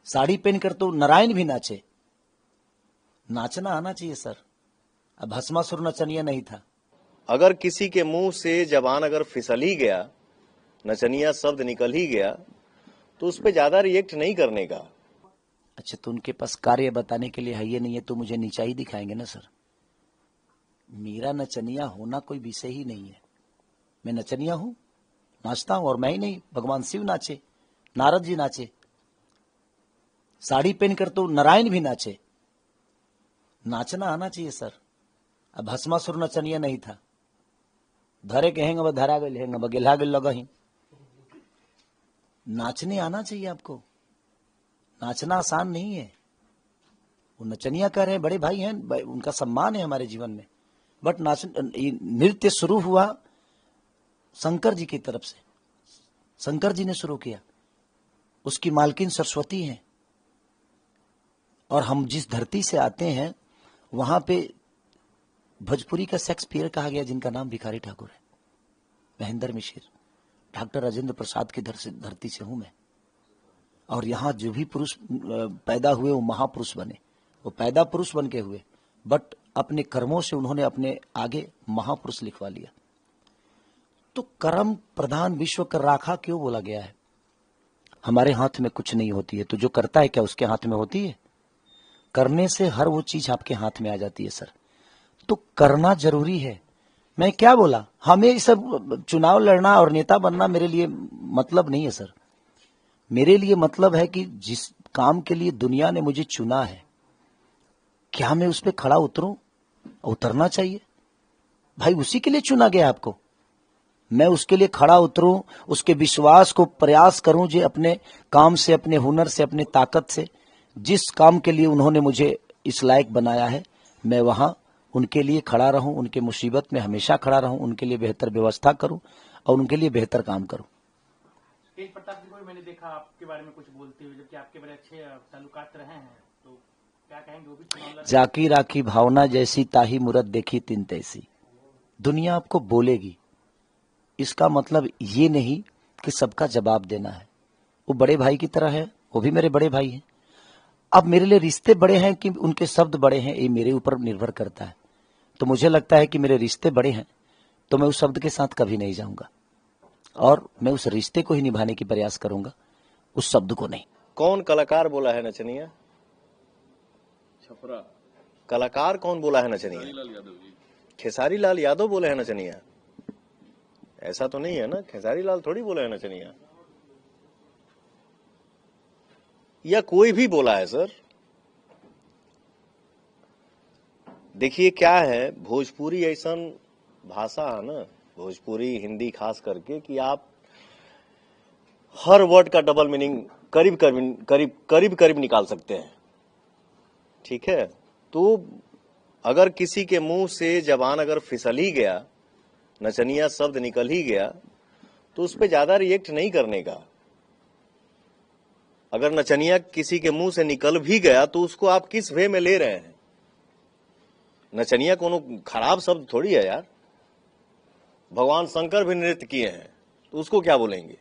साड़ी पहनकर तो नारायण भी नाचे। नाचना आना चाहिए सर। अब भस्मासुर नचनिया नहीं था। अगर किसी के मुंह से जबान अगर फिसल ही गया, नचनिया शब्द निकल ही गया, तो उस पर ज्यादा रिएक्ट नहीं करने का। अच्छा, तो उनके पास कार्य बताने के लिए है ये नहीं है तो मुझे नीचा ही दिखाएंगे ना सर। मेरा नचनिया होना कोई विषय ही नहीं है। मैं नचनिया हूं, नाचता हूं, और मैं ही नहीं, भगवान शिव नाचे, नारद जी नाचे, साड़ी पहनकर तो नारायण भी नाचे। नाचना आना चाहिए सर। अब भस्मासुर नचनिया नहीं था। धरे के हेंगे धरा गए हेंगे गेला गए लगा ही। नाचने आना चाहिए आपको। नाचना आसान नहीं है। वो नचनिया कह रहे हैं, बड़े भाई हैं, उनका सम्मान है हमारे जीवन में, बट नृत्य शुरू हुआ शंकर जी की तरफ से। शंकर जी ने शुरू किया, उसकी मालकिन सरस्वती हैं। और हम जिस धरती से आते हैं वहां पे भोजपुरी का शेक्सपियर कहा गया, जिनका नाम भिखारी ठाकुर है, महेंद्र मिश्र, डॉक्टर राजेंद्र प्रसाद की धरती से हूं मैं। और यहाँ जो भी पुरुष पैदा हुए वो महापुरुष बने। वो पैदा पुरुष बन के हुए, बट अपने कर्मों से उन्होंने अपने आगे महापुरुष लिखवा लिया। तो कर्म प्रधान विश्व कर राखा क्यों बोला गया है? हमारे हाथ में कुछ नहीं होती है, तो जो करता है क्या उसके हाथ में होती है? करने से हर वो चीज आपके हाथ में आ जाती है सर। तो करना जरूरी है। मैं क्या बोला, हमें ये सब चुनाव लड़ना और नेता बनना मेरे लिए मतलब नहीं है सर। मेरे लिए मतलब है कि जिस काम के लिए दुनिया ने मुझे चुना है, क्या मैं उस पर खड़ा उतरूं? उतरना चाहिए भाई, उसी के लिए चुना गया आपको। मैं उसके लिए खड़ा उतरूं, उसके विश्वास को प्रयास करूं, जो अपने काम से, अपने हुनर से, अपने ताकत से, जिस काम के लिए उन्होंने मुझे इस लायक बनाया है, मैं वहां उनके लिए खड़ा रहूं, उनके मुसीबत में हमेशा खड़ा रहूं, उनके लिए बेहतर व्यवस्था करूं और उनके लिए बेहतर काम करूं। तेज प्रताप जी को मैंने देखा आपके बारे में कुछ बोलते हुए, जबकि आपके बड़े अच्छे ताल्लुकात रहे हैं, तो क्या कहेंगे? वो भी चुनाव जाकी राखी भावना जैसी ताही मूरत देखी तिन तैसी। दुनिया आपको बोलेगी, इसका मतलब ये नहीं कि सबका जवाब देना है। वो बड़े भाई की तरह है, वो भी मेरे बड़े भाई हैं। अब मेरे लिए रिश्ते बड़े हैं कि उनके शब्द बड़े हैं, ये मेरे ऊपर निर्भर करता है। तो मुझे लगता है कि मेरे रिश्ते बड़े हैं तो मैं उस शब्द के साथ कभी नहीं जाऊंगा, और मैं उस रिश्ते को ही निभाने की प्रयास करूंगा, उस शब्द को नहीं। कौन कलाकार बोला है नचनिया? छपरा कलाकार कौन बोला है नचनिया? खेसारी लाल यादव बोले हैं नचनिया? ऐसा तो नहीं है ना, खेसारी लाल थोड़ी बोले हैं नचनिया, या कोई भी बोला है सर। देखिए क्या है, भोजपुरी ऐसा भाषा है ना, भोजपुरी हिंदी खास करके, कि आप हर वर्ड का डबल मीनिंग करीब करीब करीब करीब निकाल सकते हैं। ठीक है, तो अगर किसी के मुंह से जबान अगर फिसल ही गया, नचनिया शब्द निकल ही गया, तो उस पर ज्यादा रिएक्ट नहीं करने का। अगर नचनिया किसी के मुंह से निकल भी गया तो उसको आप किस वे में ले रहे हैं? नचनिया कोनो खराब शब्द थोड़ी है यार। भगवान शंकर भी नृत्य किए हैं, तो उसको क्या बोलेंगे?